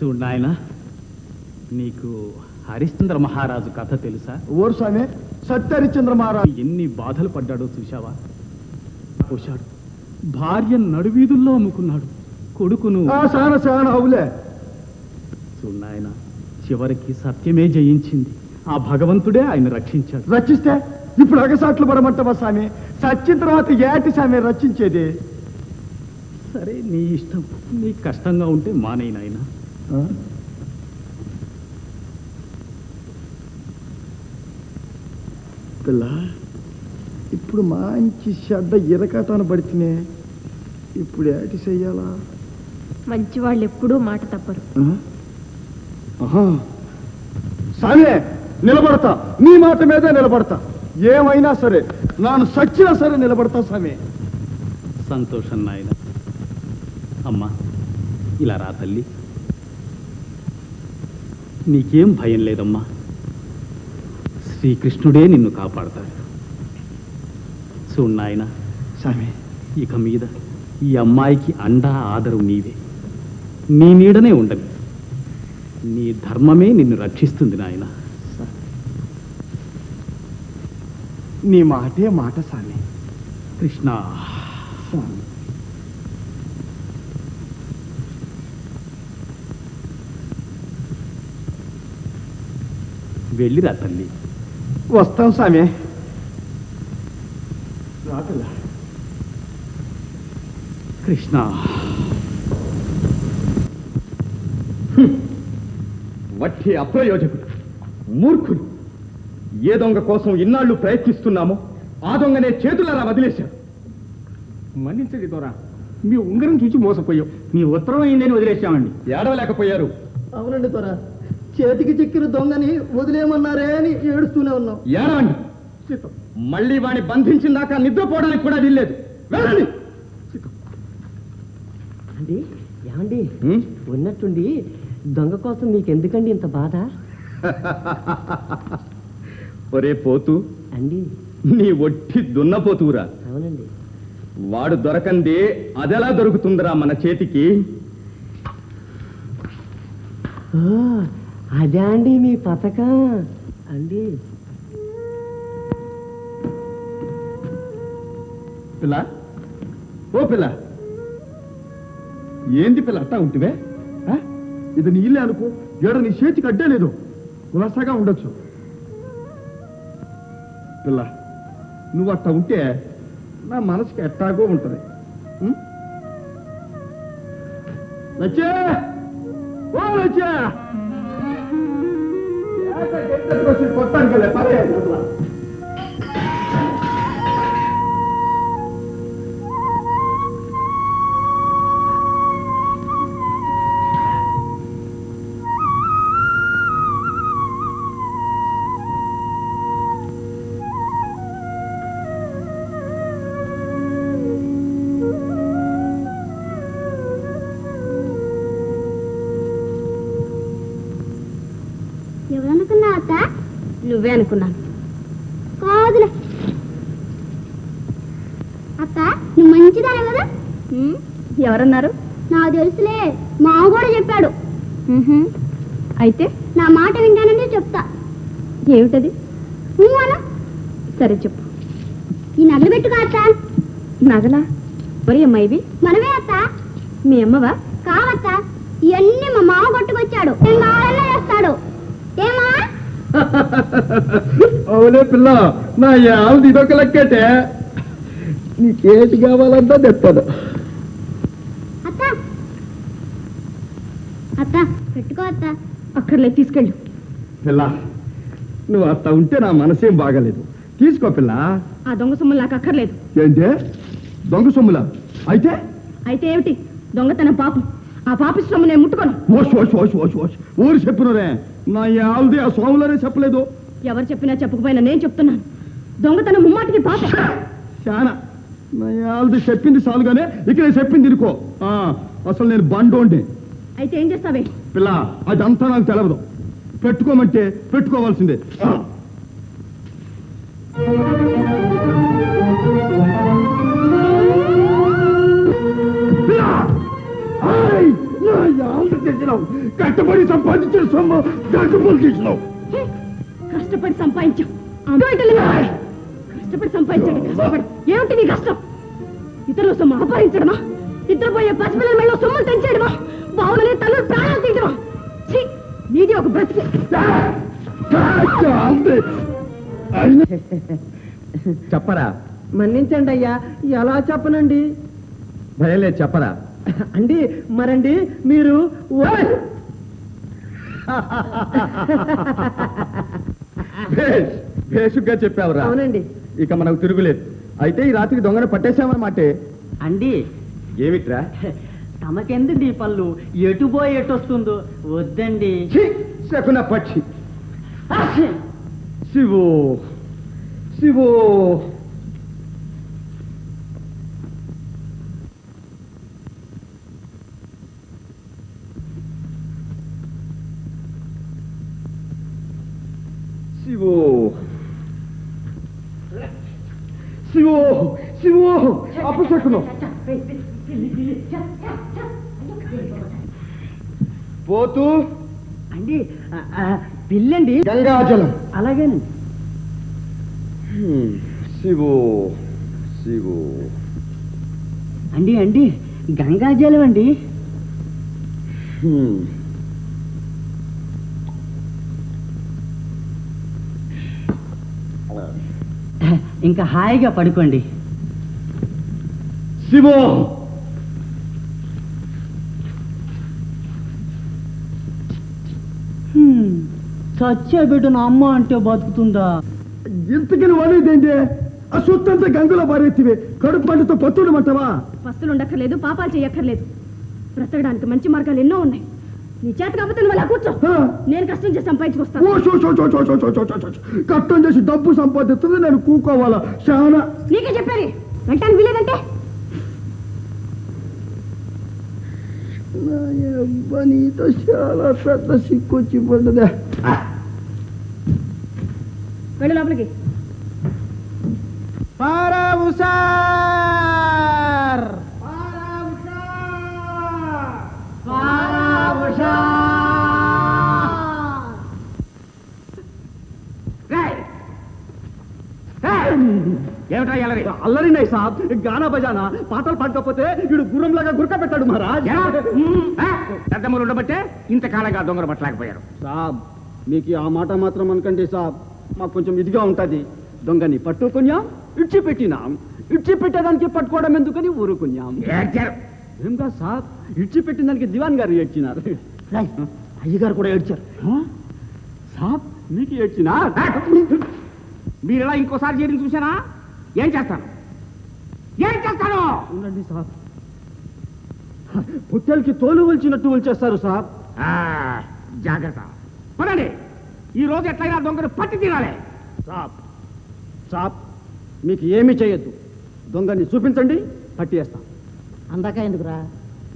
చూడు నాయన, నీకు హరిశ్చంద్ర మహారాజు కథ తెలుసా? ఓరు స్వామి, సత్య హరిశ్చంద్ర మహారాజు ఎన్ని బాధలు పడ్డాడో చూశావా? పోశాడు, భార్య నడువీధుల్లో అమ్ముకున్నాడు, కొడుకును. చాలా అవులే. చూడు నాయన, చివరికి సత్యమే జయించింది. ఆ భగవంతుడే ఆయన రక్షించాడు. రక్షిస్తే ఇప్పుడు అగసాట్లు పడమంటావా స్వామి? సచ్చిన తర్వాత ఏటి స్వామి రక్షించేది? సరే, నీ ఇష్టం. నీకు కష్టంగా ఉంటే మానేయి నాయన. పిల్ల, ఇప్పుడు మంచి చెడ్డ ఇరకాటాన పడితేనే ఇప్పుడు ఏటి చెయ్యాలా? మంచి వాళ్ళు ఎప్పుడూ మాట తప్పరు. స్వామి, నిలబడతా, నీ మాట మీదే నిలబడతా. ఏమైనా సరే, నాను సచ్చినా సరే నిలబడతా స్వామి. సంతోషం నాయన. అమ్మా, ఇలా రా తల్లి. నీకేం భయం లేదమ్మా. శ్రీకృష్ణుడే నిన్ను కాపాడతాడు. చూడు నాయన, స్వామి, ఇక మీద ఈ అమ్మాయికి అండా ఆదరు నీవే. నీ నీడనే ఉండని. నీ ధర్మమే నిన్ను రక్షిస్తుంది నాయన. నీ మాటే మాట స్వామి. కృష్ణ, స్వామి, వెళ్ళిరా తల్లి. వస్తాం స్వామి. రాకలా కృష్ణ, వట్టి అప్రయోజకుడు, మూర్ఖుడు. ఏ దొంగ కోసం ఇన్నాళ్ళు ప్రయత్నిస్తున్నామో ఆ దొంగనే చేతులారా వదిలేశాడు. మన్నించండి దొరా, మీ ఉంగరం చూసి మోసపోయాం. మీ ఉత్తరం అయిందని వదిలేశామండి. ఏడవలేకపోయారు. అవునండి త్వర, చేతికి చిక్కిన దొంగని వదిలేయమన్నారే అని ఏడుస్తూనే ఉన్నాం. ఏడవండి. మళ్ళీ వాణ్ణి బంధించిన దాకా నిద్రపోవడానికి కూడా వీల్లేదు. వెళ్ళండి. అండి, ఏమండి, ఉన్నట్టుండి దొంగ కోసం మీకెందుకండి ఇంత బాధ? ఒరే పోతూ, అండి, నీ ఒట్టి దున్నపోతురా. అవునండి. వాడు దొరకంది అదెలా దొరుకుతుందిరా మన చేతికి? అదే అండి మీ పథకం అండి. పిల్ల, ఓ పిల్ల, ఏంది పిల్ల అట్టా ఉంటివే? ఇది నీ ఇల్లే అనుకో, ఏడ నీ చేతికి అడ్డే లేదు, కులసగా ఉండొచ్చు. పిల్ల, నువ్వు అట్టా ఉంటే నా మనసుకి ఎట్టాగో ఉంటుంది. లచ్చే, ఓ లచ్చే, కొట్టాను పదే. ఎవరనుకున్నా అత్త? నువ్వే అనుకున్నాను. కాదులే అత్త, నువ్వు మంచిదానే కదా. ఎవరన్నారు? నాకు తెలుసులే, మావ కూడా చెప్పాడు. అయితే నా మాట వింటానంటే చెప్తా. ఏమిటది? అలా సరే చెప్పు. ఈ నగలు పెట్టుకో అత్త. నగలా? మరి అమ్మ ఇవి మనమే అత్త. మీ అమ్మవా? కావత్త, ఇవన్నీ మా మావ కొట్టుకొచ్చాడు. ఏం కావాలన్నా చేస్తాడు. ఏమా? అవులే పిల్ల, నా యావది ఇదొక లెక్కటే. నీకేటి కావాలంతా తెస్తాడు. అత్త అత్త పెట్టుకో అత్త. అక్కర్లేదు, తీసుకెళ్ళు. పిల్ల, నువ్వు అట్లా ఉంటే నా మనసేం బాగలేదు. తీసుకో పిల్ల. ఆ దొంగ సొమ్ములు నాకు అక్కర్లేదు. ఏంటే దొంగ సొమ్ములా? అయితే అయితే ఏమిటి? దొంగతనం పాపం. ఆ పాపి సొమ్ము నేను ముట్టుకోను. ఓష్ ఓష్ ఓష్ ఓష్ ఓష్ ఊరు చెప్పునరే, నా యావది ఆ స్వాములనే చెప్పలేదు. ఎవరు చెప్పినా చెప్పకపోయినా నేను చెప్తున్నాను, దొంగతనం ముమ్మాటికి పాపం. చాలా నా యావది చెప్పింది చాలుగానే, ఇక నేను చెప్పింది ఇనుకో. అసలు నేను బండోండి. అయితే ఏం చేస్తావే? పిల్ల, అదంతా నాకు తెలవదు. పెట్టుకోమంటే పెట్టుకోవాల్సిందే. పిల్ల, చేసినావు కష్టపడి సంపాదించిన సొమ్ము గంటపోలు చేసినావు. హే, కష్టపడి సంపాదించాం కష్టపడి సంపాదించండి కష్టపడి ఏమిటి నీ కష్టం? ఇతరుల సొమ్ము అపహరించడమా? నిద్రపోయే పసిపిల్లల మెళ్ళలో సొమ్ములు తెంచేయడమా? బావులనే తల్లు ప్రాణాలు తీయడమా? ఛీ, నీది ఒక బ్రతికి. చెప్పరా? మన్నించండి అయ్యా, ఎలా చెప్పనండి భయం లేదు, చెప్పరా? అండి మరండి మీరు బేసుగ్గా చెప్పావురా. అవునండి ఇక మనకు తిరుగులేదు. అయితే ఈ రాత్రికి దొంగను పట్టేశామన్నమాటే. అండి ఏమిట్రా? తమకెందుండి ఈ పళ్ళు, ఎటు పోయి ఎటు వస్తుందో వద్దండి. ఛీ, శకున పక్షి. శివో శివో. శివో శివో శివో. అపశకునం. పోతూ అండి పిల్లండి గంగాజలం. అలాగేనండి. శివో శివో. అండి అండి గంగాజలం అండి. ఇంకా హాయిగా పడుకోండి. శివో. చచ్చే బిడ్డను అమ్మ అంటే బతుకుతుందా? ఇంతకిని వాళ్ళేదేంటి? ఆ సొత్తంతా గంగలో పారేత్తివే. కడుపు పంటతో పత్తుడమంటావా? పస్తులు ఉండక్కర్లేదు, పాపాలు చేయక్కర్లేదు. బ్రతకడానికి మంచి మార్గాలు ఎన్నో ఉన్నాయి. నీ చేత కాకపోతే నువ్వు అలా కూర్చో. నేను కష్టం చేసి సంపాదించుకొస్తాను. కష్టం చేసి డబ్బు సంపాదిస్తుంది, నేను కూకోవాలా? చాలా నీకే చెప్పారు, వెంటానికి వీలేదంటే. నీతో చాలా పెద్ద సిక్కొచ్చి పడ్డదే. వెళ్ళు లోపలికి. అల్లరినాయి సాబ్, గానా బజానా పాటలు పాడకపోతే వీడు గుర్రంలాగా గురక పెట్టాడు మహారాజ్. పెద్దమ్మలు ఉండబట్టే ఇంతకాలంగా దొంగలు పట్టలేకపోయారు. సాబ్, మీకు ఆ మాట మాత్రం అనకండి సాబ్, మాకు కొంచెం ఇదిగా ఉంటది. దొంగని పట్టుకున్నాం, ఇడ్చిపెట్టినాం. ఇడ్చిపెట్టేదానికి పట్టుకోవడం ఎందుకని ఊరుకున్నాం. ఏంగా సాబ్, ఇడ్చిపెట్టిన దానికి దివాన్ గారు ఏడ్చినారు. అయ్యగారు కూడా ఏడ్చారు. సాబ్, మీకు ఏడ్చినా? మీరు ఇలా ఇంకోసారి చేయడం చూసానా? ఏం చేస్తాను? ఉండండి సాబ్, పుత్తెలకి తోలు వల్చినట్టు వల్చేస్తారు సాబ్. జాగ్రత్త. పదండి, ఈ రోజు ఎట్లయినా దొంగను పట్టి తీరాలి. సాబ్ సాబ్, మీకు ఏమీ చేయొద్దు. దొంగని చూపించండి, పట్టేస్తాం. అందాక ఎందుకురా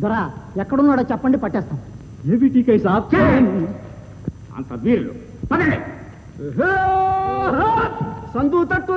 దొరా, ఎక్కడున్నాడో చెప్పండి, పట్టేస్తాం. ఏమిటికై సాబ్? అంత వీరులు. పదండి. సందు తట్టు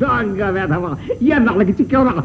దొంగ వేధవా, ఎన్నాళ్ళకి చిక్కేవరా?